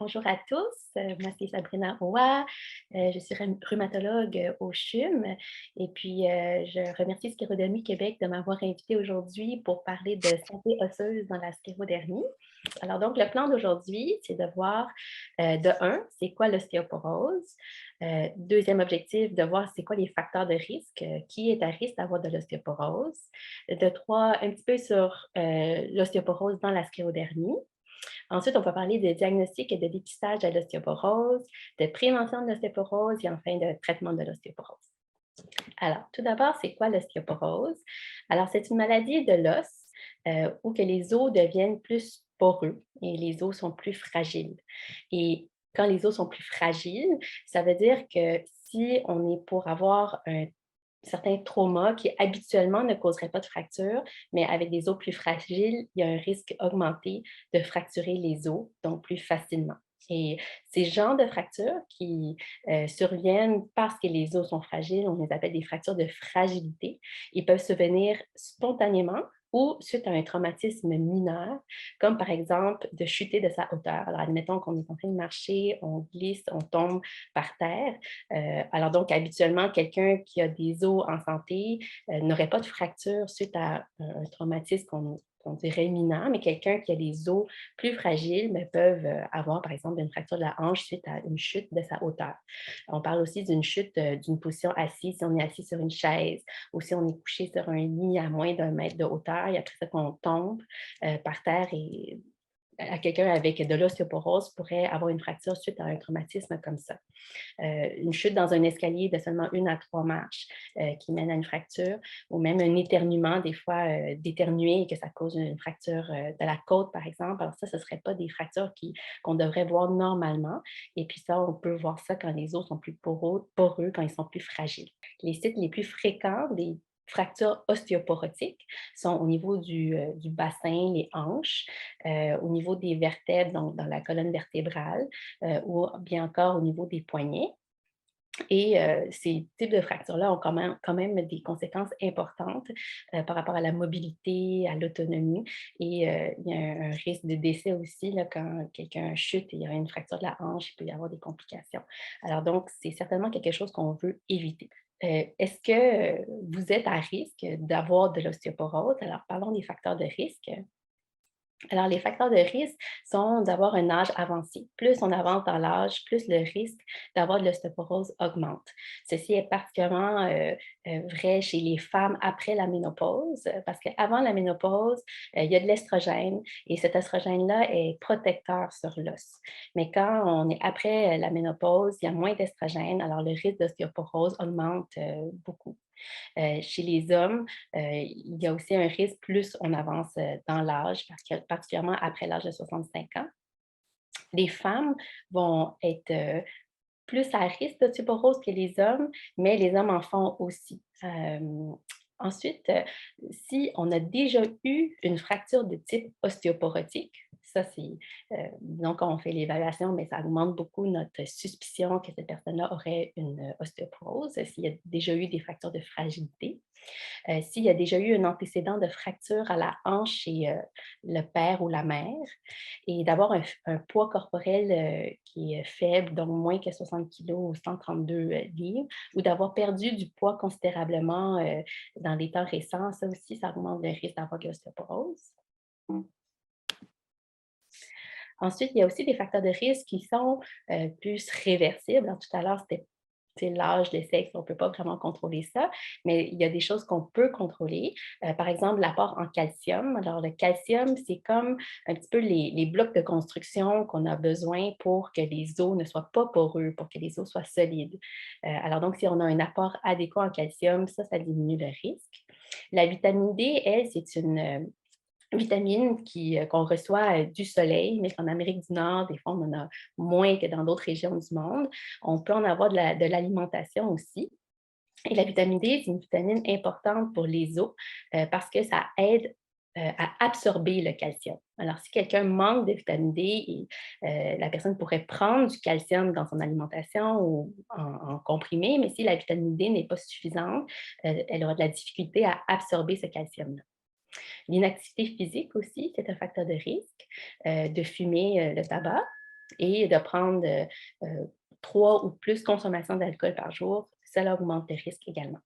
Bonjour à tous. Moi, c'est Sabrina Roy. Je suis rhumatologue au CHUM. Et puis, je remercie Sclérodermie Québec de m'avoir invitée aujourd'hui pour parler de santé osseuse dans la sclérodermie. Alors, donc, le plan d'aujourd'hui, c'est de voir, de un, c'est quoi l'ostéoporose. Deuxième objectif, de voir c'est quoi les facteurs de risque, qui est à risque d'avoir de l'ostéoporose. De trois, un petit peu sur l'ostéoporose dans la sclérodermie. Ensuite, on va parler de diagnostic et de dépistage de l'ostéoporose, de prévention de l'ostéoporose et enfin de traitement de l'ostéoporose. Alors, tout d'abord, c'est quoi l'ostéoporose? Alors, c'est une maladie de l'os où que les os deviennent plus poreux et les os sont plus fragiles. Et quand les os sont plus fragiles, ça veut dire que si on est pour avoir un certains traumas qui habituellement ne causeraient pas de fracture, mais avec des os plus fragiles, il y a un risque augmenté de fracturer les os, donc plus facilement. Et ces genres de fractures qui surviennent parce que les os sont fragiles, on les appelle des fractures de fragilité. Ils peuvent survenir spontanément ou suite à un traumatisme mineur, comme par exemple de chuter de sa hauteur. Alors, admettons qu'on est en train de marcher, on glisse, on tombe par terre. Alors donc, habituellement, quelqu'un qui a des os en santé n'aurait pas de fracture suite à un traumatisme qu'on dirait mineur, mais quelqu'un qui a les os plus fragiles mais peuvent avoir, par exemple, une fracture de la hanche suite à une chute de sa hauteur. On parle aussi d'une chute d'une position assise, si on est assis sur une chaise ou si on est couché sur un lit à moins d'un mètre de hauteur et après ça qu'on tombe par terre et à quelqu'un avec de l'ostéoporose pourrait avoir une fracture suite à un traumatisme comme ça. Une chute dans un escalier de seulement 1 à 3 marches qui mène à une fracture, ou même un éternuement, des fois d'éternuer et que ça cause une fracture de la côte, par exemple. Alors ça, ce ne serait pas des fractures qu'on devrait voir normalement. Et puis ça, on peut voir ça quand les os sont plus poreux, quand ils sont plus fragiles. Les sites les plus fréquents des fractures ostéoporotiques sont au niveau du bassin, les hanches, au niveau des vertèbres, donc dans la colonne vertébrale, ou bien encore au niveau des poignets. Et ces types de fractures-là ont quand même des conséquences importantes par rapport à la mobilité, à l'autonomie. Et il y a un risque de décès aussi là, quand quelqu'un chute et il y a une fracture de la hanche, il peut y avoir des complications. Alors donc, c'est certainement quelque chose qu'on veut éviter. Est-ce que vous êtes à risque d'avoir de l'ostéoporose? Alors, parlons des facteurs de risque. Alors, les facteurs de risque sont d'avoir un âge avancé. Plus on avance dans l'âge, plus le risque d'avoir de l'ostéoporose augmente. Ceci est particulièrement vrai chez les femmes après la ménopause, parce qu'avant la ménopause, il y a de l'estrogène et cet estrogène-là est protecteur sur l'os. Mais quand on est après la ménopause, il y a moins d'estrogène, alors le risque d'ostéoporose augmente beaucoup. Chez les hommes, il y a aussi un risque plus on avance dans l'âge, particulièrement après l'âge de 65 ans. Les femmes vont être plus à risque d'ostéoporose que les hommes, mais les hommes en font aussi. Ensuite, si on a déjà eu une fracture de type ostéoporotique, ça c'est, disons quand on fait l'évaluation, mais ça augmente beaucoup notre suspicion que cette personne-là aurait une ostéoporose, s'il y a déjà eu des fractures de fragilité. S'il y a déjà eu un antécédent de fracture à la hanche chez le père ou la mère, et d'avoir un poids corporel qui est faible, donc moins que 60 kilos ou 132 livres, ou d'avoir perdu du poids considérablement dans les temps récents, ça aussi, ça augmente le risque d'avoir de l'ostéoporose. Ensuite, il y a aussi des facteurs de risque qui sont plus réversibles. Alors, tout à l'heure, c'était l'âge, le sexe, on ne peut pas vraiment contrôler ça, mais il y a des choses qu'on peut contrôler. Par exemple, l'apport en calcium. Alors, le calcium, c'est comme un petit peu les blocs de construction qu'on a besoin pour que les os ne soient pas poreux, pour que les os soient solides. Alors, donc, si on a un apport adéquat en calcium, ça diminue le risque. La vitamine D, elle, c'est une vitamine qu'on reçoit du soleil, mais qu'en Amérique du Nord, des fois, on en a moins que dans d'autres régions du monde. On peut en avoir de l'alimentation aussi. Et la vitamine D, c'est une vitamine importante pour les os parce que ça aide à absorber le calcium. Alors, si quelqu'un manque de vitamine D, la personne pourrait prendre du calcium dans son alimentation ou en comprimé, mais si la vitamine D n'est pas suffisante, elle aura de la difficulté à absorber ce calcium-là. L'inactivité physique aussi, c'est un facteur de risque de fumer le tabac. et de prendre 3 ou plus consommations d'alcool par jour, cela augmente le risque également.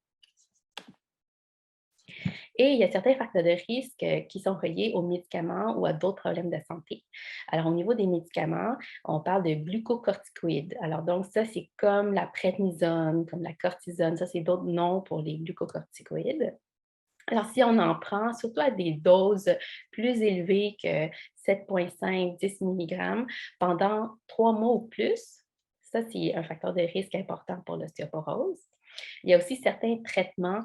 Et il y a certains facteurs de risque qui sont reliés aux médicaments ou à d'autres problèmes de santé. Alors, au niveau des médicaments, on parle de glucocorticoïdes. Alors, donc, ça, c'est comme la prednisone, comme la cortisone. Ça, c'est d'autres noms pour les glucocorticoïdes. Alors, si on en prend, surtout à des doses plus élevées que 7,5-10 mg pendant 3 mois ou plus, ça, c'est un facteur de risque important pour l'ostéoporose. Il y a aussi certains traitements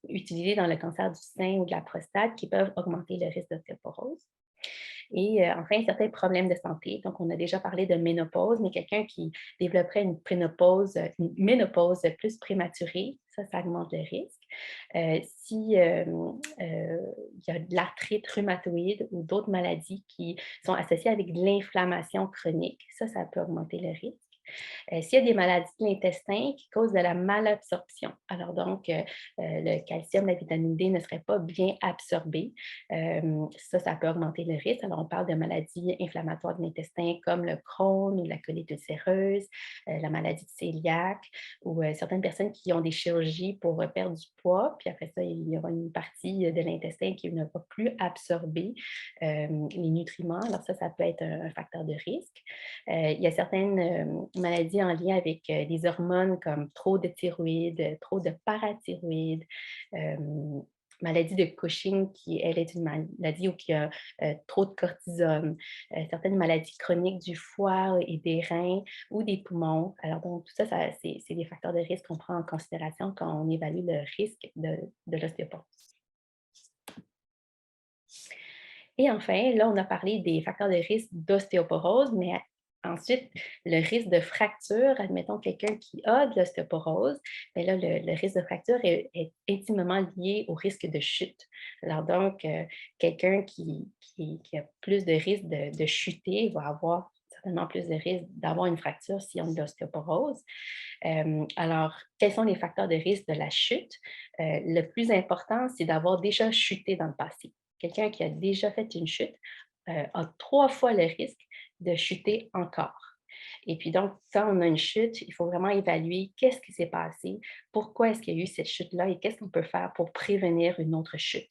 utilisés dans le cancer du sein ou de la prostate qui peuvent augmenter le risque d'ostéoporose. Et enfin, certains problèmes de santé. Donc, on a déjà parlé de ménopause, mais quelqu'un qui développerait une ménopause plus prématurée, ça augmente le risque. Si il y a de l'arthrite rhumatoïde ou d'autres maladies qui sont associées avec de l'inflammation chronique, ça peut augmenter le risque. S'il y a des maladies de l'intestin qui causent de la malabsorption, alors donc le calcium, la vitamine D ne serait pas bien absorbé, ça peut augmenter le risque. Alors on parle de maladies inflammatoires de l'intestin comme le Crohn ou la colite ulcéreuse, la maladie de cœliaque ou certaines personnes qui ont des chirurgies pour perdre du poids, puis après ça, il y aura une partie de l'intestin qui ne va plus absorber les nutriments. Alors ça peut être un facteur de risque. Il y a certaines maladies en lien avec les hormones comme trop de thyroïde, trop de parathyroïde, euh, maladie de Cushing qui, elle, est une maladie où il y a trop de cortisone, certaines maladies chroniques du foie et des reins ou des poumons. Alors, donc, tout ça, c'est des facteurs de risque qu'on prend en considération quand on évalue le risque de l'ostéoporose. Et enfin, là, on a parlé des facteurs de risque d'ostéoporose, mais ensuite, le risque de fracture, admettons quelqu'un qui a de l'ostéoporose, bien là, le risque de fracture est intimement lié au risque de chute. Alors donc, quelqu'un qui a plus de risque de chuter va avoir certainement plus de risque d'avoir une fracture si on a de l'ostéoporose. Alors, quels sont les facteurs de risque de la chute? Le plus important, c'est d'avoir déjà chuté dans le passé. Quelqu'un qui a déjà fait une chute a 3 fois le risque de chuter encore. Et puis donc, quand on a une chute, il faut vraiment évaluer qu'est-ce qui s'est passé, pourquoi est-ce qu'il y a eu cette chute-là et qu'est-ce qu'on peut faire pour prévenir une autre chute.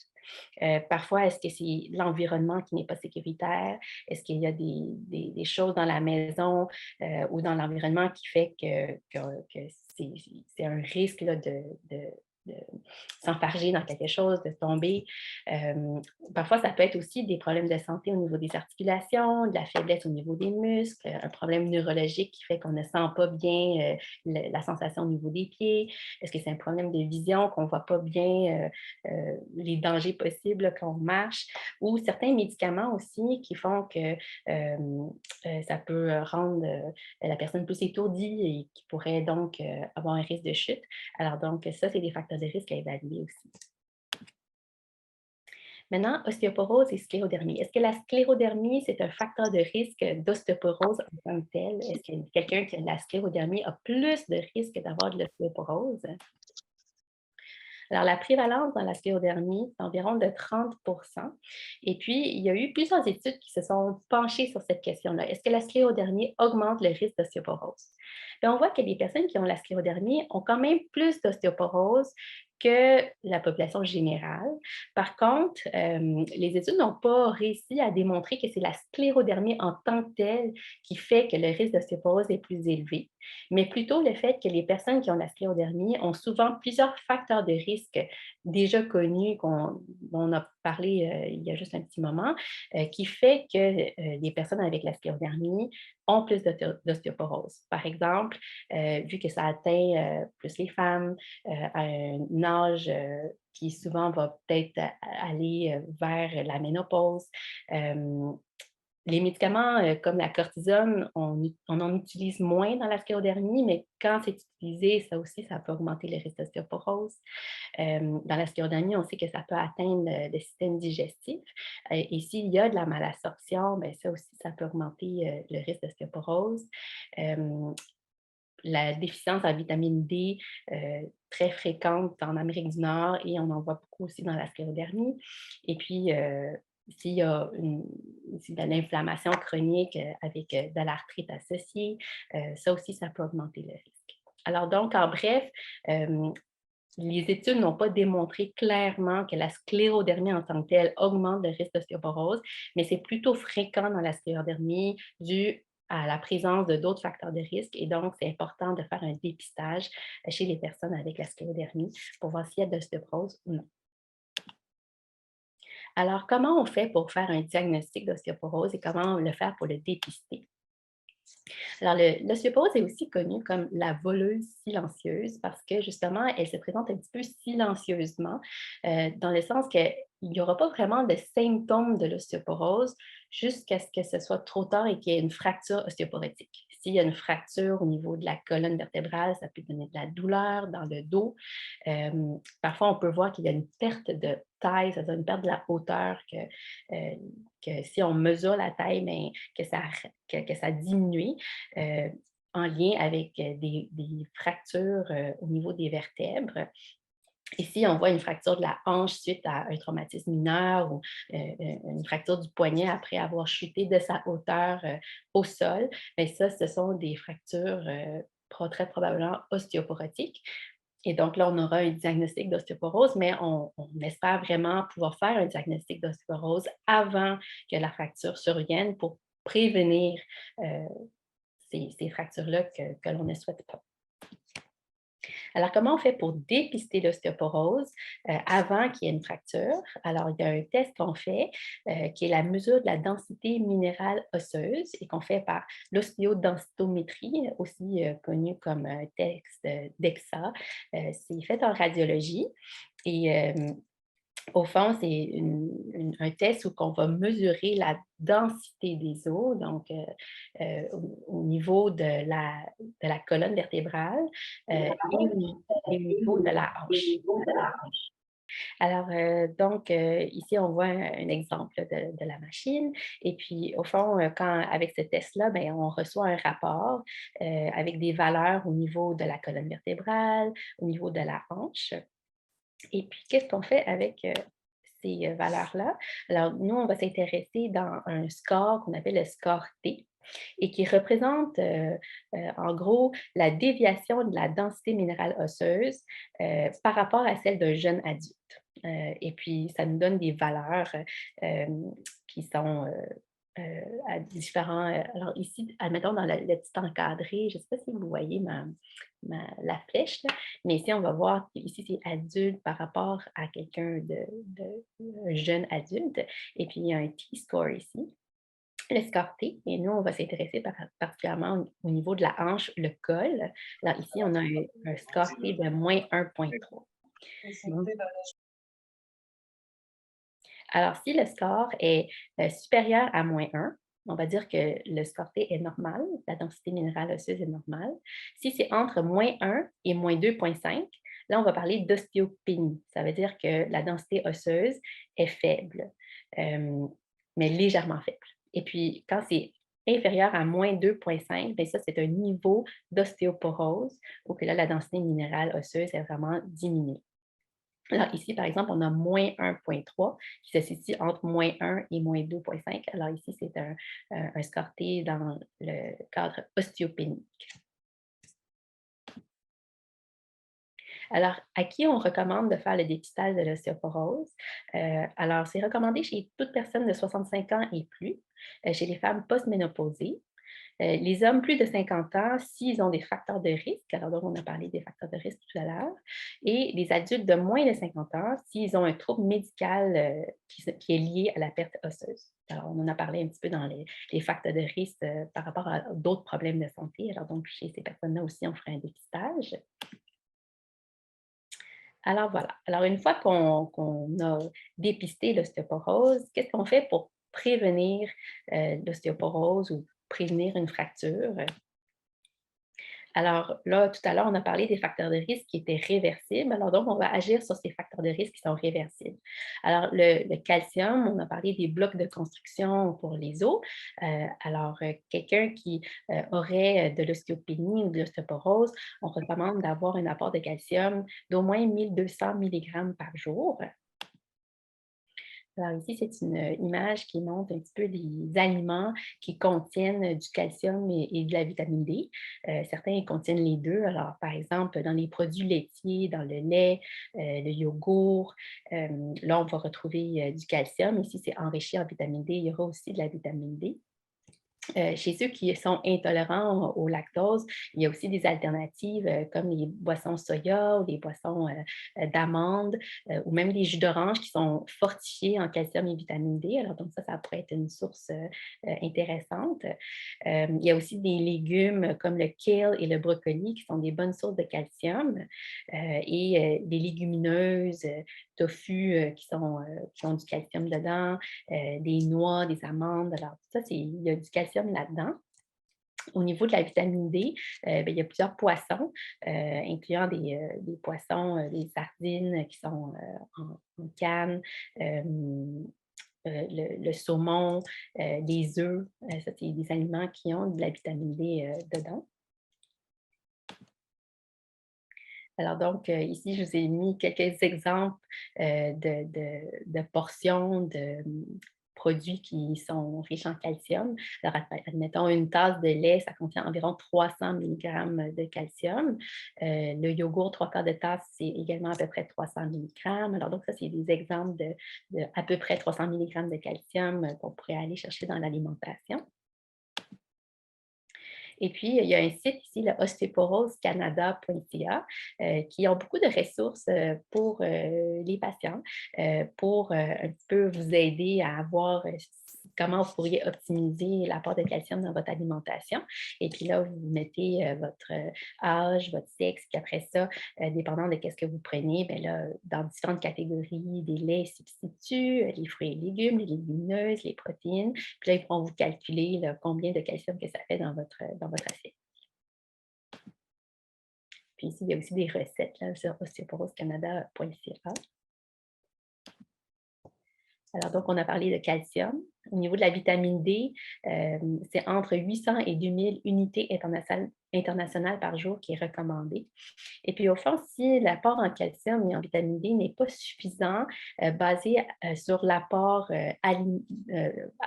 Parfois, est-ce que c'est l'environnement qui n'est pas sécuritaire? Est-ce qu'il y a des choses dans la maison ou dans l'environnement qui fait que c'est un risque là, de s'enfarger dans quelque chose, de tomber. Parfois, ça peut être aussi des problèmes de santé au niveau des articulations, de la faiblesse au niveau des muscles, un problème neurologique qui fait qu'on ne sent pas bien la sensation au niveau des pieds. Est-ce que c'est un problème de vision, qu'on ne voit pas bien les dangers possibles quand on marche? Ou certains médicaments aussi qui font que ça peut rendre la personne plus étourdie et qui pourrait donc avoir un risque de chute. Alors donc, ça, c'est des facteurs de risque à évaluer aussi. Maintenant, ostéoporose et sclérodermie. Est-ce que la sclérodermie, c'est un facteur de risque d'ostéoporose en tant que tel? Est-ce que quelqu'un qui a de la sclérodermie a plus de risque d'avoir de l'ostéoporose? Alors, la prévalence dans la sclérodermie, c'est environ de 30. Et puis, il y a eu plusieurs études qui se sont penchées sur cette question-là. Est-ce que la sclérodermie augmente le risque d'ostéoporose? Bien, on voit que les personnes qui ont la sclérodermie ont quand même plus d'ostéoporose que la population générale. Par contre, les études n'ont pas réussi à démontrer que c'est la sclérodermie en tant que telle qui fait que le risque d'ostéoporose est plus élevé, mais plutôt le fait que les personnes qui ont la sclérodermie ont souvent plusieurs facteurs de risque déjà connus dont on a parlé il y a juste un petit moment, qui fait que les personnes avec la sclérodermie ont plus d'ostéoporose. Par exemple, vu que ça atteint plus les femmes à un âge qui souvent va peut-être aller vers la ménopause, les médicaments comme la cortisone, on en utilise moins dans la sclérodermie, mais quand c'est utilisé, ça aussi, ça peut augmenter le risque d'ostéoporose. Dans la sclérodermie, on sait que ça peut atteindre le système digestif. Et s'il y a de la malabsorption, bien, ça aussi, ça peut augmenter le risque d'ostéoporose. La déficience en vitamine D, très fréquente en Amérique du Nord et on en voit beaucoup aussi dans la sclérodermie. Et puis, s'il y a de l'inflammation chronique avec de l'arthrite associée, ça aussi, ça peut augmenter le risque. Alors donc, en bref, les études n'ont pas démontré clairement que la sclérodermie en tant que telle augmente le risque d'ostéoporose, mais c'est plutôt fréquent dans la sclérodermie dû à la présence de d'autres facteurs de risque. Et donc, c'est important de faire un dépistage chez les personnes avec la sclérodermie pour voir s'il y a de l'ostéoporose ou non. Alors, comment on fait pour faire un diagnostic d'ostéoporose et comment le faire pour le dépister? Alors, l'ostéoporose est aussi connue comme la voleuse silencieuse parce que justement, elle se présente un petit peu silencieusement, dans le sens qu'il n'y aura pas vraiment de symptômes de l'ostéoporose jusqu'à ce que ce soit trop tard et qu'il y ait une fracture ostéoporotique. S'il y a une fracture au niveau de la colonne vertébrale, ça peut donner de la douleur dans le dos. Parfois, on peut voir qu'il y a une perte de taille, c'est-à-dire une perte de la hauteur, que si on mesure la taille, mais que ça diminue en lien avec des fractures au niveau des vertèbres. Ici, on voit une fracture de la hanche suite à un traumatisme mineur ou une fracture du poignet après avoir chuté de sa hauteur au sol. Mais ça, ce sont des fractures très probablement ostéoporotiques. Et donc là, on aura un diagnostic d'ostéoporose, mais on espère vraiment pouvoir faire un diagnostic d'ostéoporose avant que la fracture survienne pour prévenir ces fractures-là que l'on ne souhaite pas. Alors, comment on fait pour dépister l'ostéoporose avant qu'il y ait une fracture? Alors, il y a un test qu'on fait qui est la mesure de la densité minérale osseuse et qu'on fait par l'ostéodensitométrie, aussi connue comme un test DEXA. C'est fait en radiologie et au fond, c'est un test où on va mesurer la densité des os, donc au niveau de la colonne vertébrale et au niveau de la hanche. Alors, donc, ici, on voit un exemple de la machine. Et puis, au fond, avec ce test-là, ben, on reçoit un rapport avec des valeurs au niveau de la colonne vertébrale, au niveau de la hanche. Et puis, qu'est-ce qu'on fait avec ces valeurs-là? Alors, nous, on va s'intéresser dans un score qu'on appelle le score T et qui représente en gros la déviation de la densité minérale osseuse par rapport à celle d'un jeune adulte. Et puis, ça nous donne des valeurs euh, qui sont à différents. Alors, ici, admettons dans le petit encadré, je ne sais pas si vous voyez la flèche, là, mais ici, on va voir qu'ici, c'est adulte par rapport à quelqu'un un jeune adulte. Et puis, il y a un T-score ici, le score T. Et nous, on va s'intéresser particulièrement au niveau de la hanche, le col. Alors, ici, on a un score T de moins 1,3. Alors, si le score est supérieur à -1, on va dire que le score T est normal, la densité minérale osseuse est normale. Si c'est entre -1 et -2,5, là, on va parler d'ostéopénie. Ça veut dire que la densité osseuse est faible, mais légèrement faible. Et puis, quand c'est inférieur à -2,5, bien ça, c'est un niveau d'ostéoporose, où que là, la densité minérale osseuse est vraiment diminuée. Alors ici, par exemple, on a -1,3 qui se situe entre -1 et -2,5. Alors ici, c'est un score T dans le cadre ostéopénique. Alors, à qui on recommande de faire le dépistage de l'ostéoporose? Alors, c'est recommandé chez toute personne de 65 ans et plus, chez les femmes postménopausées. Les hommes plus de 50 ans, s'ils ont des facteurs de risque, alors donc on a parlé des facteurs de risque tout à l'heure, et les adultes de moins de 50 ans, s'ils ont un trouble médical qui est lié à la perte osseuse. Alors, on en a parlé un petit peu dans les facteurs de risque par rapport à d'autres problèmes de santé. Alors, donc, chez ces personnes-là aussi, on ferait un dépistage. Alors, voilà. Alors, une fois qu'on a dépisté l'ostéoporose, qu'est-ce qu'on fait pour prévenir l'ostéoporose ou prévenir une fracture? Alors là, tout à l'heure, on a parlé des facteurs de risque qui étaient réversibles. Alors donc, on va agir sur ces facteurs de risque qui sont réversibles. Alors, le calcium, on a parlé des blocs de construction pour les os. Quelqu'un qui aurait de l'ostéopénie ou de l'ostéoporose, on recommande d'avoir un apport de calcium d'au moins 1200 mg par jour. Alors ici, c'est une image qui montre un petit peu des aliments qui contiennent du calcium et de la vitamine D. Certains contiennent les 2. Alors, par exemple, dans les produits laitiers, dans le lait, le yogourt, là, on va retrouver du calcium. Ici, c'est enrichi en vitamine D. Il y aura aussi de la vitamine D. Chez ceux qui sont intolérants au lactose, il y a aussi des alternatives comme les boissons soya ou les boissons d'amandes ou même les jus d'orange qui sont fortifiés en calcium et vitamine D. Alors, donc ça pourrait être une source intéressante. Il y a aussi des légumes comme le kale et le brocoli qui sont des bonnes sources de calcium et des légumineuses, tofu qui ont du calcium dedans, des noix, des amandes. Alors, tout ça, il y a du calcium là-dedans. Au niveau de la vitamine D, il y a plusieurs poissons, incluant des poissons, des sardines qui sont en canne, le saumon, les œufs. Ça, c'est des aliments qui ont de la vitamine D dedans. Alors donc, ici, je vous ai mis quelques exemples de portions de produits qui sont riches en calcium. Alors, admettons, une tasse de lait, ça contient environ 300 milligrammes de calcium. Le yogourt, 3 quarts de tasse, c'est également à peu près 300 milligrammes. Alors donc, ça, c'est des exemples de à peu près 300 milligrammes de calcium qu'on pourrait aller chercher dans l'alimentation. Et puis, il y a un site ici, le ostéoporosecanada.ca, qui ont beaucoup de ressources pour les patients, pour un petit peu vous aider à voir comment vous pourriez optimiser l'apport de calcium dans votre alimentation. Et puis là, vous mettez votre âge, votre sexe, puis après ça, dépendant de ce que vous prenez, bien là, dans différentes catégories, des laits substituts, les fruits et légumes, les légumineuses, les protéines. Puis là, ils vont vous calculer là, combien de calcium que ça fait dans votre assiette. Puis ici, il y a aussi des recettes là, sur ostéoporosecanada.ca. Alors, donc, on a parlé de calcium. Au niveau de la vitamine D, c'est entre 800 et 2000 unités internationales par jour qui est recommandé. Et puis, au fond, si l'apport en calcium et en vitamine D n'est pas suffisant, basé sur l'apport à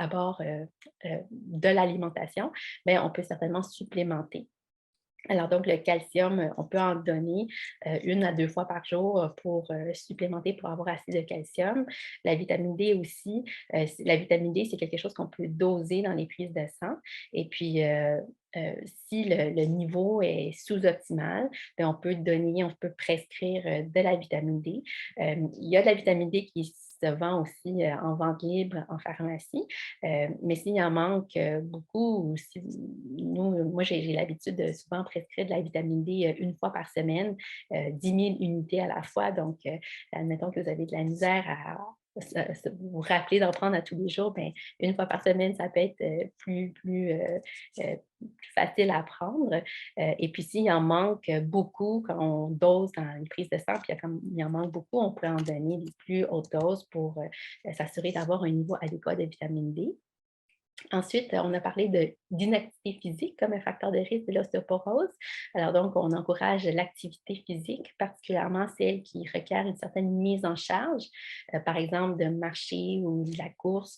bord de l'alimentation, bien, on peut certainement supplémenter. Alors donc, le calcium, on peut en donner 1 à 2 fois par jour pour supplémenter, pour avoir assez de calcium. La vitamine D aussi, la vitamine D, c'est quelque chose qu'on peut doser dans les prises de sang. Et puis, si le niveau est sous-optimal, bien, on peut prescrire de la vitamine D. Il y a de la vitamine D qui se vend aussi en vente libre en pharmacie. Mais s'il en manque beaucoup, ou si moi, j'ai l'habitude de souvent prescrire de la vitamine D 1 fois par semaine, 10 000 unités à la fois. Donc, admettons que vous avez de la misère à vous rappeler d'en prendre à tous les jours, bien, 1 fois par semaine, ça peut être plus facile à prendre. Et puis, s'il en manque beaucoup, quand on dose dans les prises de sang, puis quand il en manque beaucoup, on peut en donner des plus hautes doses pour s'assurer d'avoir un niveau adéquat de vitamine D. Ensuite, on a parlé d'inactivité physique comme un facteur de risque de l'ostéoporose. Alors donc, on encourage l'activité physique, particulièrement celle qui requiert une certaine mise en charge, par exemple de marcher ou de la course.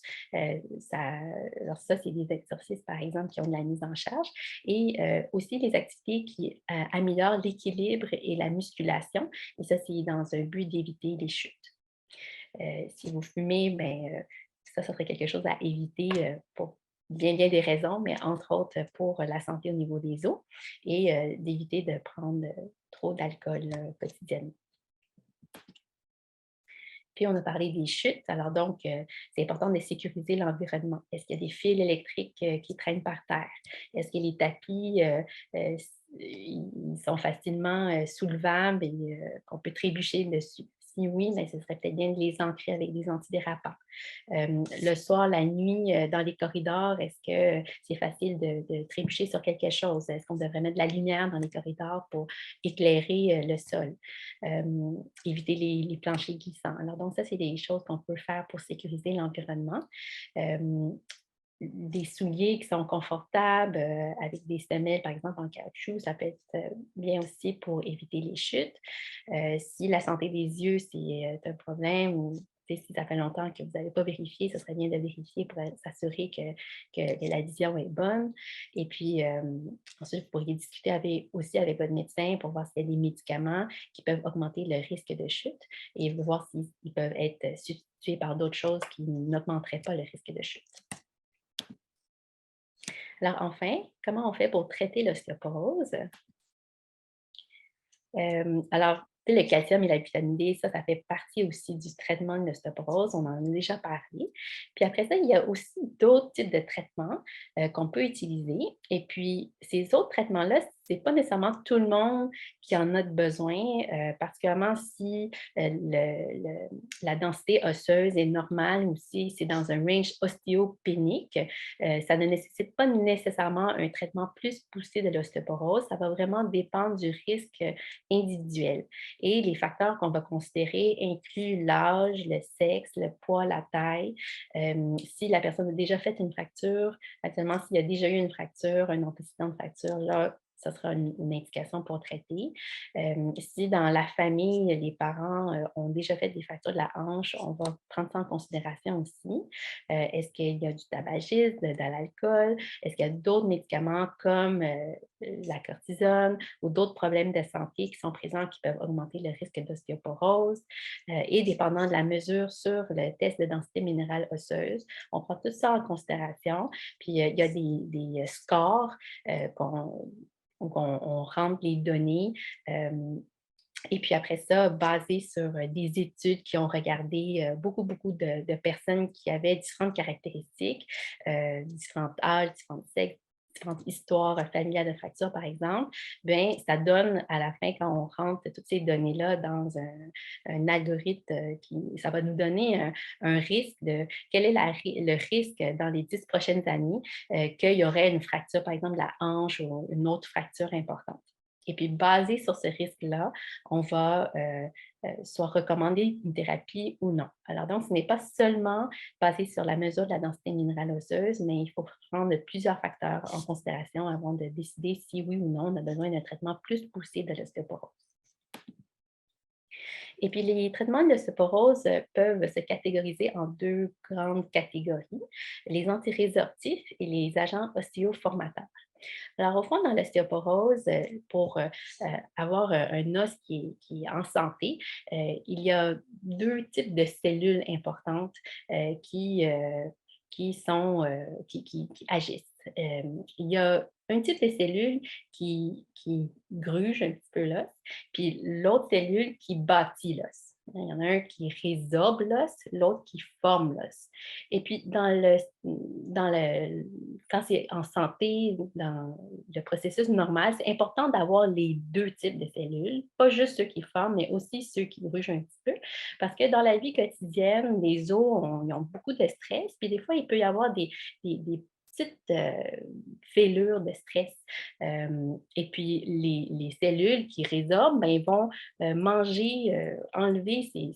Alors ça, c'est des exercices, par exemple, qui ont de la mise en charge. Et aussi les activités qui améliorent l'équilibre et la musculation. Et ça, c'est dans un but d'éviter les chutes. Si vous fumez, bien, ça serait quelque chose à éviter pour bien des raisons, mais entre autres pour la santé au niveau des os et d'éviter de prendre trop d'alcool quotidiennement. Puis, on a parlé des chutes. Alors donc, c'est important de sécuriser l'environnement. Est-ce qu'il y a des fils électriques qui traînent par terre? Est-ce que les tapis, ils sont facilement soulevables et qu'on peut trébucher dessus? Si oui, bien, ce serait peut-être bien de les ancrer avec des antidérapants. Le soir, la nuit, dans les corridors, est-ce que c'est facile de trébucher sur quelque chose? Est-ce qu'on devrait mettre de la lumière dans les corridors pour éclairer le sol? Éviter les planchers glissants. Alors donc ça, c'est des choses qu'on peut faire pour sécuriser l'environnement. Euh, des souliers qui sont confortables avec des semelles, par exemple, en caoutchouc, ça peut être bien aussi pour éviter les chutes. Si la santé des yeux, c'est un problème ou Si ça fait longtemps que vous n'avez pas vérifié, ce serait bien de vérifier pour s'assurer que la vision est bonne. Et puis, ensuite, vous pourriez discuter aussi avec votre médecin pour voir s'il y a des médicaments qui peuvent augmenter le risque de chute et voir s'ils peuvent être substitués par d'autres choses qui n'augmenteraient pas le risque de chute. Alors enfin, comment on fait pour traiter l'ostéoporose? Alors, tu sais, le calcium et la vitamine D, ça fait partie aussi du traitement de l'ostéoporose. On en a déjà parlé. Puis après ça, il y a aussi d'autres types de traitements qu'on peut utiliser. Et puis, ces autres traitements-là, c'est pas nécessairement tout le monde qui en a de besoin, particulièrement si la densité osseuse est normale ou si c'est dans un range ostéopénique. Ça ne nécessite pas nécessairement un traitement plus poussé de l'ostéoporose. Ça va vraiment dépendre du risque individuel. Et les facteurs qu'on va considérer incluent l'âge, le sexe, le poids, la taille. Si la personne a déjà fait une fracture, actuellement, s'il y a déjà eu une fracture, un antécédent de fracture, là, ça sera une indication pour traiter. Si dans la famille, les parents ont déjà fait des fractures de la hanche, on va prendre ça en considération aussi. Est-ce qu'il y a du tabagisme, de l'alcool? Est-ce qu'il y a d'autres médicaments comme la cortisone ou d'autres problèmes de santé qui sont présents qui peuvent augmenter le risque d'ostéoporose? Et dépendant de la mesure sur le test de densité minérale osseuse, on prend tout ça en considération. Puis il y a des scores on rentre les données. Et puis après ça, basé sur des études qui ont regardé beaucoup de personnes qui avaient différentes caractéristiques, différents âges, différents sexes, différentes histoires familiales de fractures, par exemple, bien, ça donne à la fin, quand on rentre toutes ces données-là dans un algorithme, ça va nous donner un risque de quel est le risque dans les 10 prochaines années qu'il y aurait une fracture, par exemple, de la hanche ou une autre fracture importante. Et puis, basé sur ce risque-là, on va soit recommander une thérapie ou non. Alors donc, ce n'est pas seulement basé sur la mesure de la densité minérale osseuse, mais il faut prendre plusieurs facteurs en considération avant de décider si oui ou non on a besoin d'un traitement plus poussé de l'ostéoporose. Et puis, les traitements de l'ostéoporose peuvent se catégoriser en deux grandes catégories, les antirésorptifs et les agents ostéoformateurs. Alors, au fond, dans l'ostéoporose, pour avoir un os qui est en santé, il y a deux types de cellules importantes qui agissent. Il y a un type de cellule qui gruge un petit peu l'os, puis l'autre cellule qui bâtit l'os. Il y en a un qui résorbe l'os, l'autre qui forme l'os. Et puis, quand c'est en santé, dans le processus normal, c'est important d'avoir les deux types de cellules, pas juste ceux qui forment, mais aussi ceux qui grugent un petit peu. Parce que dans la vie quotidienne, les os ils ont beaucoup de stress, puis des fois, il peut y avoir des petites fêlures de stress. Et puis, les cellules qui résorbent, ben, ils vont manger, enlever ces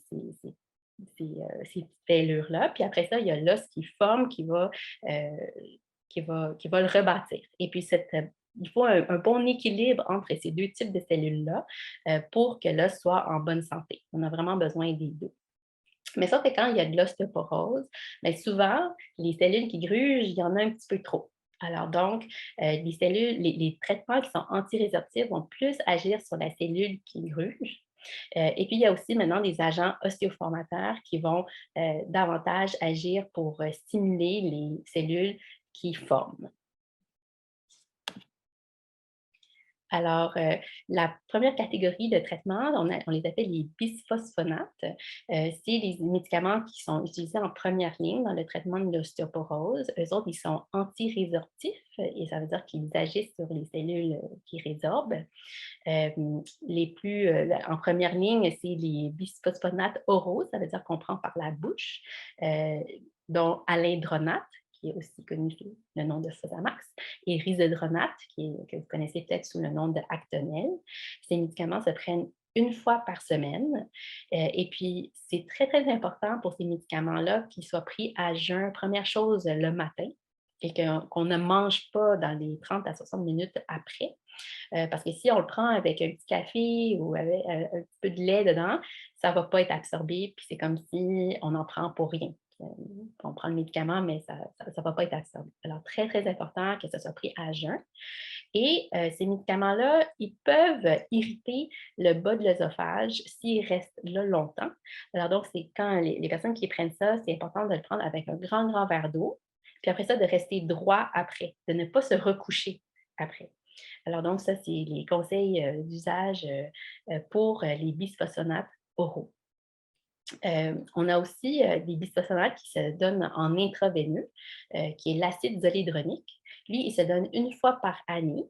fêlures-là. Puis après ça, il y a l'os qui forme, euh, qui va le rebâtir. Et puis, il faut un bon équilibre entre ces deux types de cellules-là pour que l'os soit en bonne santé. On a vraiment besoin des deux. Mais ça, c'est quand il y a de l'ostéoporose, mais souvent, les cellules qui grugent, il y en a un petit peu trop. Alors donc, les traitements qui sont antirésorptifs vont plus agir sur la cellule qui gruge. Et puis, il y a aussi maintenant des agents ostéoformateurs qui vont davantage agir pour stimuler les cellules qui forment. Alors, la première catégorie de traitements, on les appelle les bisphosphonates. C'est les médicaments qui sont utilisés en première ligne dans le traitement de l'ostéoporose. Eux autres, ils sont antirésorptifs et ça veut dire qu'ils agissent sur les cellules qui résorbent. En première ligne, c'est les bisphosphonates oraux, ça veut dire qu'on prend par la bouche, dont alendronate, qui est aussi connu sous le nom de Fosamax, et risodronate, que vous connaissez peut-être sous le nom de Actonel. Ces médicaments se prennent une fois par semaine. Et puis, c'est très, très important pour ces médicaments-là qu'ils soient pris à jeun, première chose, le matin. et qu'on ne mange pas dans les 30 à 60 minutes après. Parce que si on le prend avec un petit café ou avec un petit peu de lait dedans, ça ne va pas être absorbé, puis c'est comme si on en prend pour rien. Euh, On prend le médicament, mais ça ne va pas être absorbé. Alors, très, très important que ça soit pris à jeun. Et ces médicaments-là, ils peuvent irriter le bas de l'œsophage s'ils restent là longtemps. Alors donc, c'est quand les personnes qui prennent ça, c'est important de le prendre avec un grand, grand verre d'eau, puis après ça, de rester droit après, de ne pas se recoucher après. Alors donc, ça, c'est les conseils d'usage pour les bisphosphonates oraux. On a aussi des bisphosphonates qui se donnent en intraveineux, qui est l'acide zolédronique. Lui, il se donne une fois par année.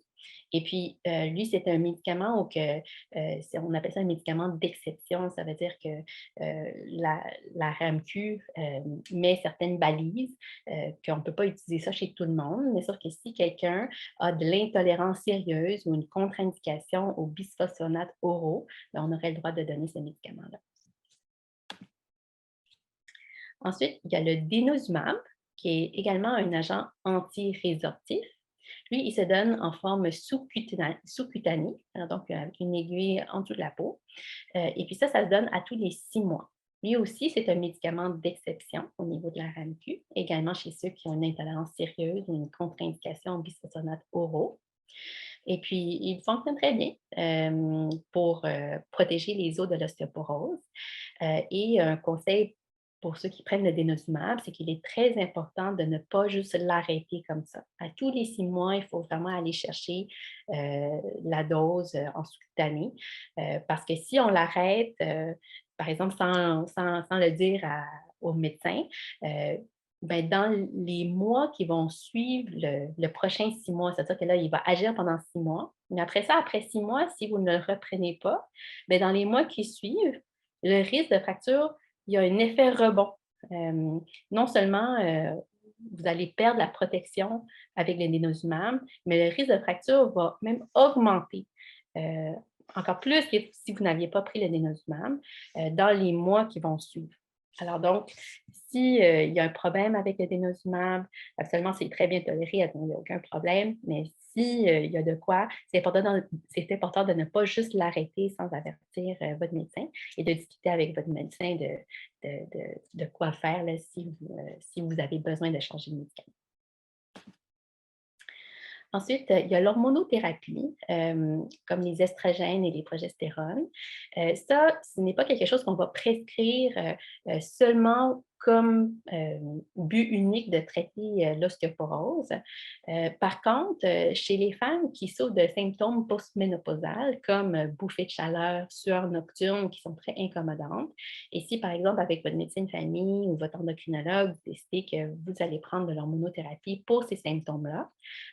Et puis, lui, c'est un médicament on appelle ça un médicament d'exception. Ça veut dire que la RAMQ met certaines balises, qu'on ne peut pas utiliser ça chez tout le monde. Mais sauf que si quelqu'un a de l'intolérance sérieuse ou une contre-indication aux bisphosphonates oraux, ben, on aurait le droit de donner ce médicament-là. Ensuite, il y a le denosumab, qui est également un agent anti-résorptif. Lui, il se donne en forme sous-cutanée, donc avec une aiguille en dessous de la peau. Et puis ça se donne à tous les 6 mois. Lui aussi, c'est un médicament d'exception au niveau de la RAMQ, également chez ceux qui ont une intolérance sérieuse ou une contre-indication aux bisphosphonates oraux. Et puis, il fonctionne très bien pour protéger les os de l'ostéoporose. Et un conseil pour ceux qui prennent le denosumab, c'est qu'il est très important de ne pas juste l'arrêter comme ça. À tous les 6 mois, il faut vraiment aller chercher la dose en sous-cutanée parce que si on l'arrête, par exemple, sans le dire au médecin, euh, ben, dans les mois qui vont suivre le prochain 6 mois, c'est-à-dire que là, il va agir pendant 6 mois. Mais après ça, après 6 mois, si vous ne le reprenez pas, ben, dans les mois qui suivent, le risque de fracture, il y a un effet rebond. Non seulement vous allez perdre la protection avec le denosumab, mais le risque de fracture va même augmenter. Euh, Encore plus que si vous n'aviez pas pris le denosumab dans les mois qui vont suivre. Alors donc, s'il y a un problème avec le denosumab, absolument, c'est très bien toléré, il n'y a aucun problème, mais s'il y a de quoi, c'est important de ne pas juste l'arrêter sans avertir votre médecin et de discuter avec votre médecin de quoi faire là, si vous avez besoin de changer de médicament. Ensuite, il y a l'hormonothérapie, comme les estrogènes et les progestérones. Ça, ce n'est pas quelque chose qu'on va prescrire seulement comme but unique de traiter l'ostéoporose. Par contre, chez les femmes qui souffrent de symptômes postménopausales comme bouffées de chaleur, sueur nocturne qui sont très incommodantes, et si par exemple avec votre médecin de famille ou votre endocrinologue, vous décidez que vous allez prendre de l'hormonothérapie pour ces symptômes-là,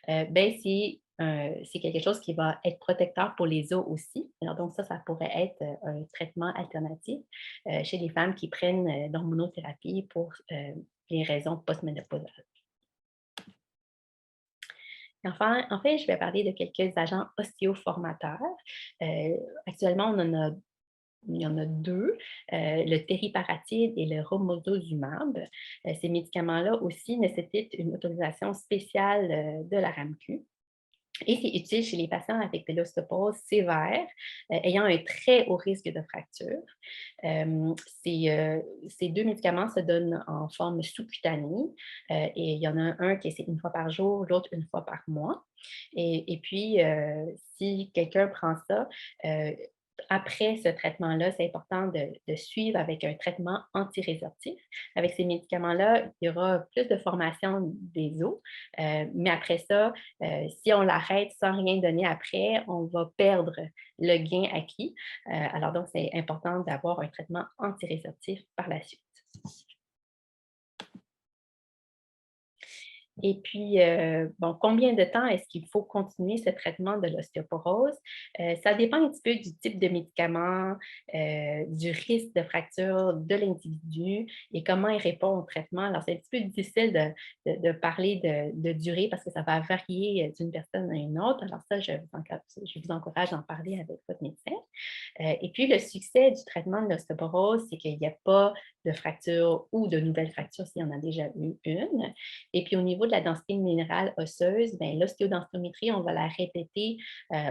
ben, c'est quelque chose qui va être protecteur pour les os aussi. Alors, donc, ça pourrait être un traitement alternatif chez les femmes qui prennent l'hormonothérapie pour les raisons postménopausales. Enfin, en fait, je vais parler de quelques agents ostéoformateurs. Actuellement, il y en a deux, le tériparatide et le romosozumab. Ces médicaments-là aussi nécessitent une autorisation spéciale de la RAMQ. Et c'est utile chez les patients avec de l'ostéoporose sévère, ayant un très haut risque de fracture. Euh, ces deux médicaments se donnent en forme sous-cutanée et il y en a un qui est une fois par jour, l'autre une fois par mois. Et puis, si quelqu'un prend ça, après ce traitement-là, c'est important de suivre avec un traitement antirésorptif. Avec ces médicaments-là, il y aura plus de formation des os, mais après ça, si on l'arrête sans rien donner après, on va perdre le gain acquis. Alors donc, c'est important d'avoir un traitement antirésorptif par la suite. Et puis, bon, combien de temps est-ce qu'il faut continuer ce traitement de l'ostéoporose? Ça dépend un petit peu du type de médicament, du risque de fracture de l'individu et comment il répond au traitement. Alors, c'est un petit peu difficile de parler de durée parce que ça va varier d'une personne à une autre. Alors ça, je vous encourage à en parler avec votre médecin. Et puis, le succès du traitement de l'ostéoporose, c'est qu'il n'y a pas de fracture ou de nouvelles fractures s'il y en a déjà eu une. Et puis au niveau de la densité minérale osseuse, ben, l'ostéodensitométrie, on va la répéter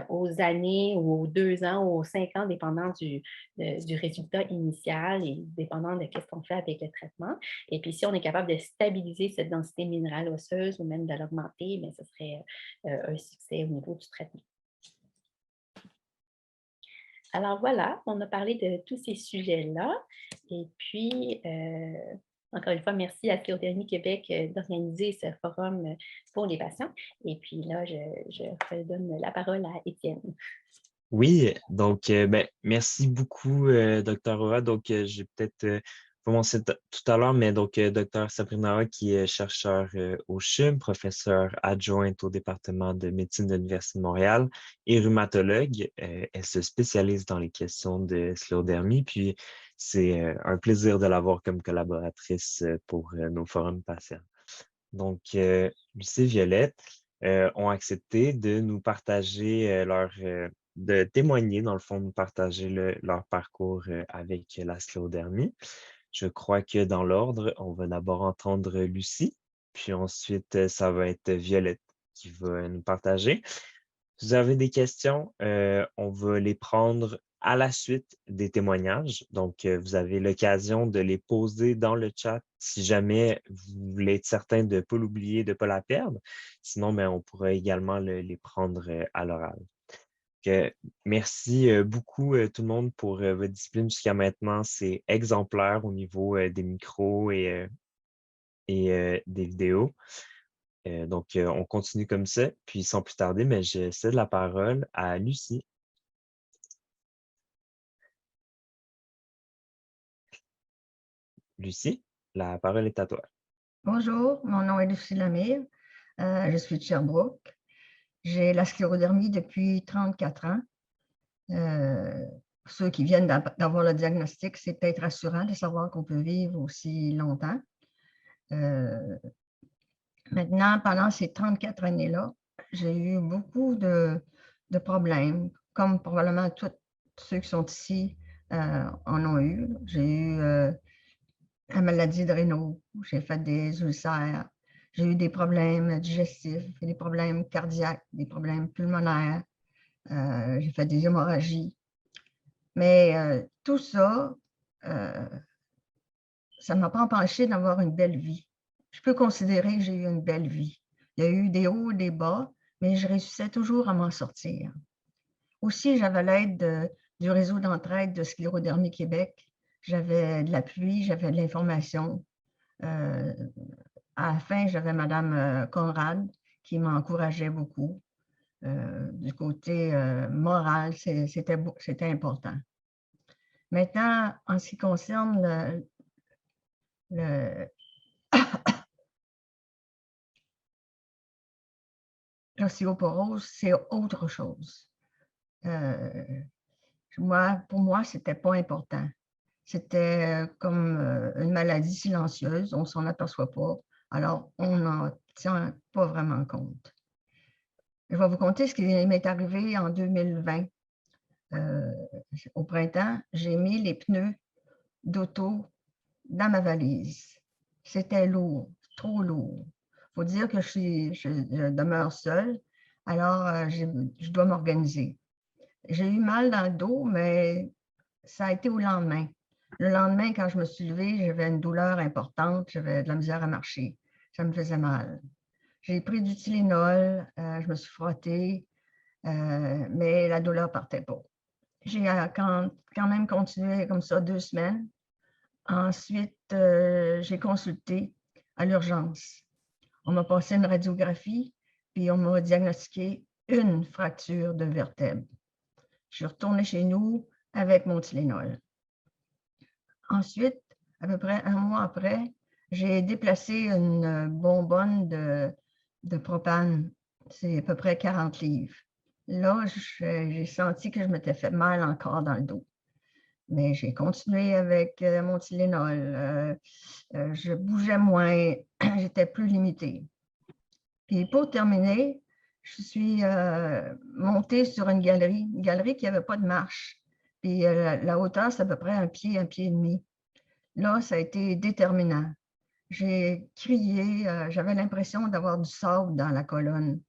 aux années ou aux 2 ans ou aux 5 ans, dépendant du résultat initial et dépendant de ce qu'on fait avec le traitement. Et puis si on est capable de stabiliser cette densité minérale osseuse ou même de l'augmenter, bien, ce serait un succès au niveau du traitement. Alors voilà, on a parlé de tous ces sujets-là. Et puis, encore une fois, merci à Sclérodermie Québec d'organiser ce forum pour les patients. Et puis là, je redonne la parole à Étienne. Oui, donc ben, merci beaucoup, Dr. Aura. Donc, j'ai peut-être commencé tout à l'heure, mais donc, Dr. Sabrina Aura, qui est chercheur au CHUM, professeur adjointe au département de médecine de l'Université de Montréal et rhumatologue. Elle se spécialise dans les questions de sclérodermie, puis c'est un plaisir de l'avoir comme collaboratrice pour nos forums patients. Donc, Lucie et Violette ont accepté de nous partager de témoigner, dans le fond, nous partager leur parcours avec la sclérodermie. Je crois que dans l'ordre, on va d'abord entendre Lucie, puis ensuite, ça va être Violette qui va nous partager. Si vous avez des questions, on va les prendre à la suite des témoignages. Donc, vous avez l'occasion de les poser dans le chat si jamais vous voulez être certain de ne pas l'oublier, de ne pas la perdre. Sinon, ben, on pourra également les prendre à l'oral. Merci beaucoup tout le monde pour votre discipline jusqu'à maintenant. C'est exemplaire au niveau des micros et des vidéos. Donc, on continue comme ça. Puis, sans plus tarder, mais je cède la parole à Lucie. Lucie, la parole est à toi. Bonjour, mon nom est Lucie Lamire. Je suis de Sherbrooke. J'ai la sclérodermie depuis 34 ans. Pour ceux qui viennent d'avoir le diagnostic, c'est peut-être rassurant de savoir qu'on peut vivre aussi longtemps. Maintenant, pendant ces 34 années-là, j'ai eu beaucoup de problèmes, comme probablement tous ceux qui sont ici en ont eu. J'ai eu la maladie de Raynaud, j'ai fait des ulcères, j'ai eu des problèmes digestifs, des problèmes cardiaques, des problèmes pulmonaires, j'ai fait des hémorragies. Mais tout ça, ça ne m'a pas empêché d'avoir une belle vie. Je peux considérer que j'ai eu une belle vie. Il y a eu des hauts et des bas, mais je réussissais toujours à m'en sortir. Aussi, j'avais l'aide du réseau d'entraide de Sclérodermie Québec. J'avais de l'appui, j'avais de l'information. À la fin, j'avais Mme Conrad qui m'encourageait beaucoup. Du côté moral, c'était important. Maintenant, en ce qui concerne l'ostéoporose, c'est autre chose. Pour moi, ce n'était pas important. C'était comme une maladie silencieuse, on ne s'en aperçoit pas, alors on n'en tient pas vraiment compte. Je vais vous conter ce qui m'est arrivé en 2020. Au printemps, j'ai mis les pneus d'auto dans ma valise. C'était lourd, trop lourd. Il faut dire que je demeure seule, alors je dois m'organiser. J'ai eu mal dans le dos, mais ça a été au lendemain. Le lendemain, quand je me suis levée, j'avais une douleur importante, j'avais de la misère à marcher. Ça me faisait mal. J'ai pris du Tylenol, je me suis frottée, mais la douleur ne partait pas. J'ai quand même continué comme ça 2 semaines. Ensuite, j'ai consulté à l'urgence. On m'a passé une radiographie, puis on m'a diagnostiqué une fracture de vertèbre. Je suis retournée chez nous avec mon Tylenol. Ensuite, à peu près 1 mois après, j'ai déplacé une bonbonne de propane. C'est à peu près 40 livres. Là, j'ai senti que je m'étais fait mal encore dans le dos. Mais j'ai continué avec mon Tylenol. Je bougeais moins, j'étais plus limitée. Puis pour terminer, je suis montée sur une galerie qui n'avait pas de marche. Puis la hauteur, c'est à peu près 1 pied et demi. Là, ça a été déterminant. J'ai crié, j'avais l'impression d'avoir du sable dans la colonne.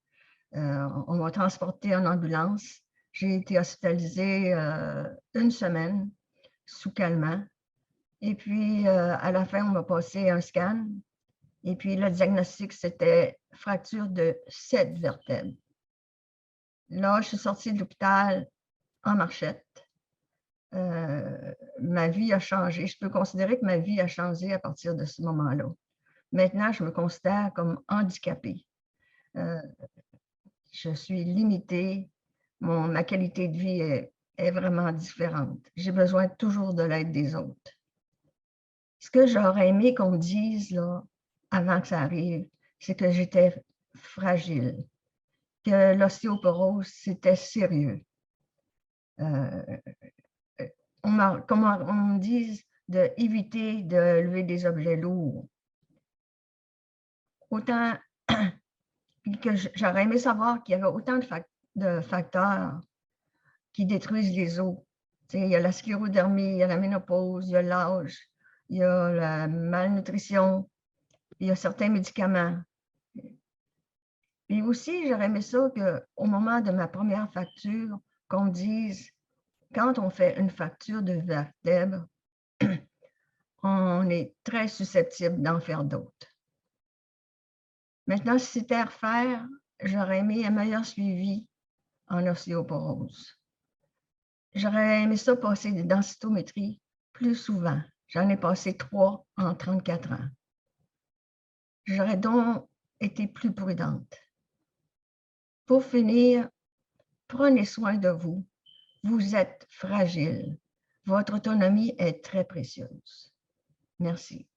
On m'a transportée en ambulance. J'ai été hospitalisée 1 semaine sous calmant. Et puis, à la fin, on m'a passé un scan. Et puis, le diagnostic, c'était fracture de 7 vertèbres. Là, je suis sortie de l'hôpital en marchette. Ma vie a changé. Je peux considérer que ma vie a changé à partir de ce moment-là. Maintenant, je me considère comme handicapée. Je suis limitée. Ma qualité de vie est vraiment différente. J'ai besoin toujours de l'aide des autres. Ce que j'aurais aimé qu'on me dise là, avant que ça arrive, c'est que j'étais fragile, que l'ostéoporose, c'était sérieux. Qu'on me dise d'éviter de lever des objets lourds. Autant que j'aurais aimé savoir qu'il y avait autant de facteurs qui détruisent les os. Il y a la sclérodermie, il y a la ménopause, il y a l'âge, il y a la malnutrition, il y a certains médicaments. Et aussi, j'aurais aimé ça qu'au moment de ma première facture, qu'on me dise, quand on fait une facture de vertèbres, on est très susceptible d'en faire d'autres. Maintenant, si c'était à refaire, j'aurais aimé un meilleur suivi en ostéoporose. J'aurais aimé ça passer des densitométries plus souvent. J'en ai passé 3 en 34 ans. J'aurais donc été plus prudente. Pour finir, prenez soin de vous. Vous êtes fragile. Votre autonomie est très précieuse. Merci.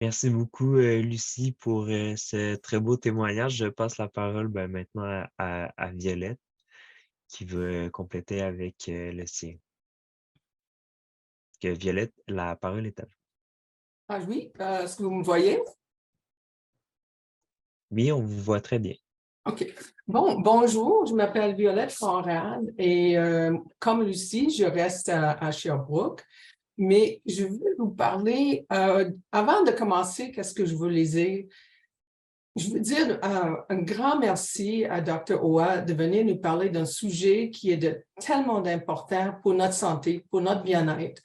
Merci beaucoup, Lucie, pour ce très beau témoignage. Je passe la parole maintenant à Violette, qui va compléter avec le sien. Violette, la parole est à vous. Ah oui, est-ce que vous me voyez? Oui, on vous voit très bien. OK. Bon, bonjour, je m'appelle Violette Conrad et comme Lucie, je reste à Sherbrooke, mais je veux vous parler, avant de commencer, qu'est-ce que je veux dire? Je veux dire un grand merci à Dr. Oa de venir nous parler d'un sujet qui est tellement d'important pour notre santé, pour notre bien-être.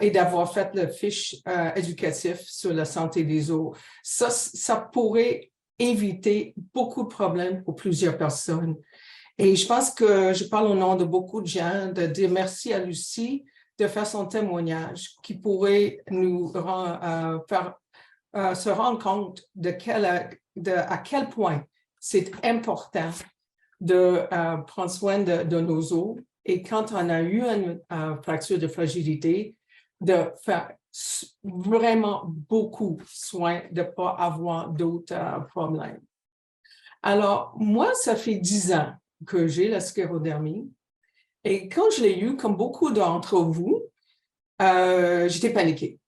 Et d'avoir fait le fiche éducatif sur la santé des os. Ça pourrait éviter beaucoup de problèmes pour plusieurs personnes. Et je pense que je parle au nom de beaucoup de gens de dire merci à Lucie de faire son témoignage qui pourrait nous faire se rendre compte à quel point c'est important de prendre soin de nos os. Et quand on a eu une fracture de fragilité, de faire vraiment beaucoup soin de ne pas avoir d'autres problèmes. Alors, moi, ça fait 10 ans que j'ai la sclérodermie. Et quand je l'ai eu, comme beaucoup d'entre vous, j'étais paniquée.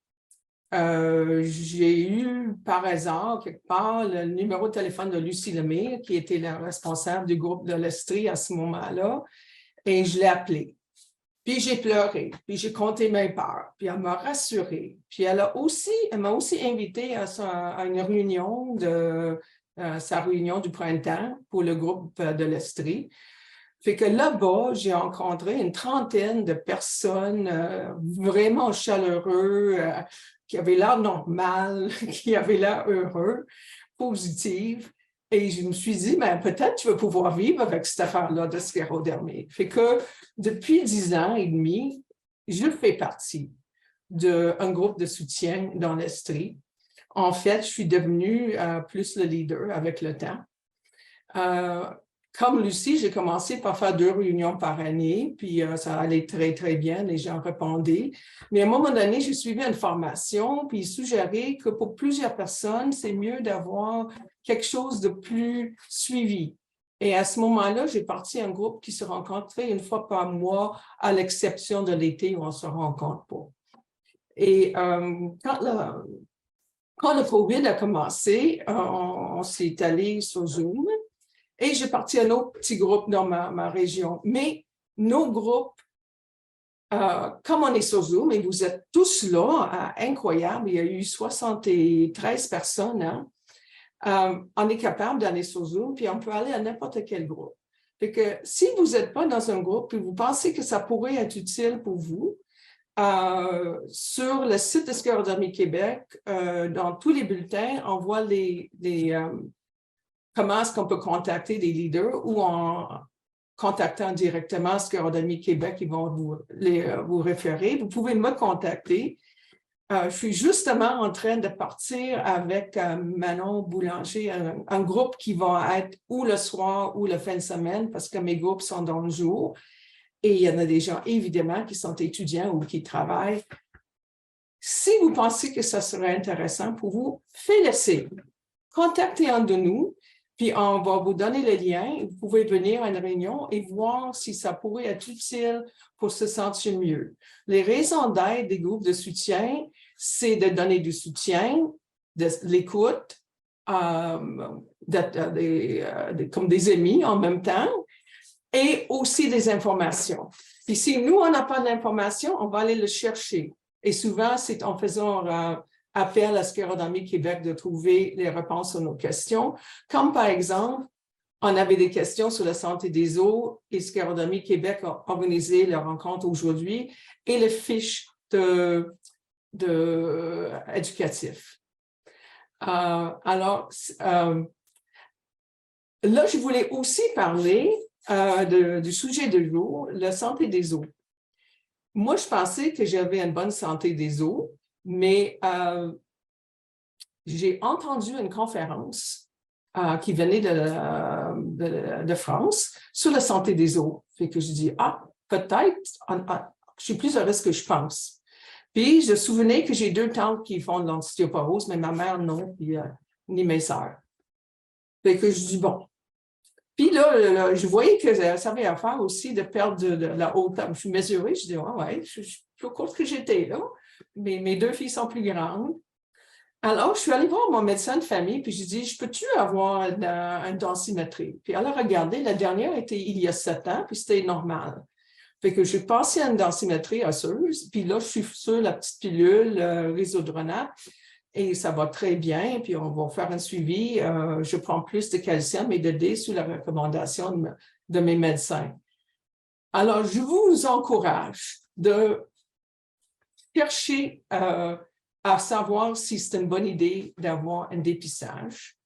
J'ai eu par hasard, quelque part, le numéro de téléphone de Lucie Lemire, qui était la responsable du groupe de l'Estrie à ce moment-là, et je l'ai appelée. Puis j'ai pleuré, puis j'ai compté mes peurs, puis elle m'a rassurée. Puis elle m'a aussi invitée à une réunion sa réunion du printemps pour le groupe de l'Estrie. Fait que là-bas, j'ai rencontré une trentaine de personnes vraiment chaleureuses, qui avaient l'air normal, qui avaient l'air heureux, positives. Et je me suis dit, peut-être tu vas pouvoir vivre avec cette affaire-là de sclérodermie. Fait que depuis 10 ans et demi, je fais partie d'un groupe de soutien dans l'Estrie. En fait, je suis devenue plus le leader avec le temps. Comme Lucie, j'ai commencé par faire 2 réunions par année, puis ça allait très, très bien, les gens répondaient. Mais à un moment donné, j'ai suivi une formation, puis il suggérait que pour plusieurs personnes, c'est mieux d'avoir quelque chose de plus suivi. Et à ce moment-là, j'ai parti un groupe qui se rencontrait 1 fois par mois, à l'exception de l'été où on ne se rencontre pas. Et quand le COVID a commencé, on s'est allé sur Zoom. Et j'ai parti à un autre petit groupe dans ma région. Mais nos groupes comme on est sur Zoom et vous êtes tous là, incroyable, il y a eu 73 personnes, hein, on est capable d'aller sur Zoom, puis on peut aller à n'importe quel groupe. Fait que si vous n'êtes pas dans un groupe et vous pensez que ça pourrait être utile pour vous, sur le site de Sclérodermie Québec, dans tous les bulletins, on voit comment est-ce qu'on peut contacter des leaders ou en contactant directement Sclérodermie Québec, ils vont vous référer. Vous pouvez me contacter. Je suis justement en train de partir avec Manon Boulanger, un groupe qui va être ou le soir ou la fin de semaine, parce que mes groupes sont dans le jour. Et il y en a des gens, évidemment, qui sont étudiants ou qui travaillent. Si vous pensez que ça serait intéressant pour vous, faites-le signe. Contactez un de nous, puis on va vous donner le lien. Vous pouvez venir à une réunion et voir si ça pourrait être utile pour se sentir mieux. Les raisons d'aide des groupes de soutien, c'est de donner du soutien, de l'écoute, comme des amis en même temps, et aussi des informations. Puis si nous, on n'a pas d'informations, on va aller le chercher. Et souvent, c'est en faisant appel à Sclérodermie Québec de trouver les réponses à nos questions. Comme par exemple, on avait des questions sur la santé des os et Sclérodermie Québec a organisé la rencontre aujourd'hui et le fiche éducatif. Alors, là, je voulais aussi parler du sujet de jour, la santé des os. Moi, je pensais que j'avais une bonne santé des os, mais j'ai entendu une conférence qui venait de France sur la santé des os. Fait que je dis, peut-être, je suis plus à risque que je pense. Puis, je me souvenais que j'ai 2 tantes qui font de l'ostéoporose, mais ma mère, non, puis, ni mes sœurs. Fait que je dis, bon. Puis là, je voyais que ça avait affaire aussi de perdre de la hauteur. Je suis mesurée, je dis, ouais, je suis plus courte que j'étais là, mais mes 2 filles sont plus grandes. Alors, je suis allée voir mon médecin de famille, puis je dis, peux-tu avoir une densimétrie? Puis elle a regardé, la dernière était il y a 7 ans, puis c'était normal. Fait que j'ai passé à une densimétrie osseuse, puis là, je suis sur la petite pilule Risodronate, et ça va très bien, puis on va faire un suivi. Je prends plus de calcium et de D sous la recommandation de mes médecins. Alors, je vous encourage de chercher à savoir si c'est une bonne idée d'avoir un dépistage.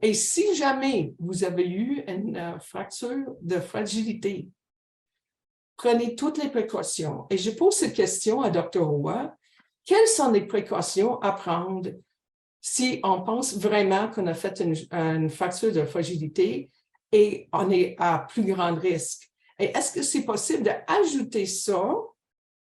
Et si jamais vous avez eu une fracture de fragilité, prenez toutes les précautions. Et je pose cette question à Dr. Roy. Quelles sont les précautions à prendre si on pense vraiment qu'on a fait une fracture de fragilité et on est à plus grand risque? Et est-ce que c'est possible d'ajouter ça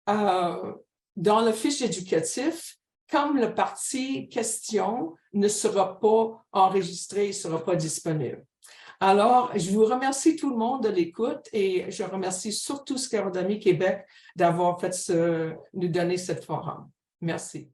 dans le fiche éducatif comme la partie question ne sera pas enregistrée, ne sera pas disponible? Alors, je vous remercie tout le monde de l'écoute et je remercie surtout Sclérodermie Québec d'avoir nous donné cette forum. Merci.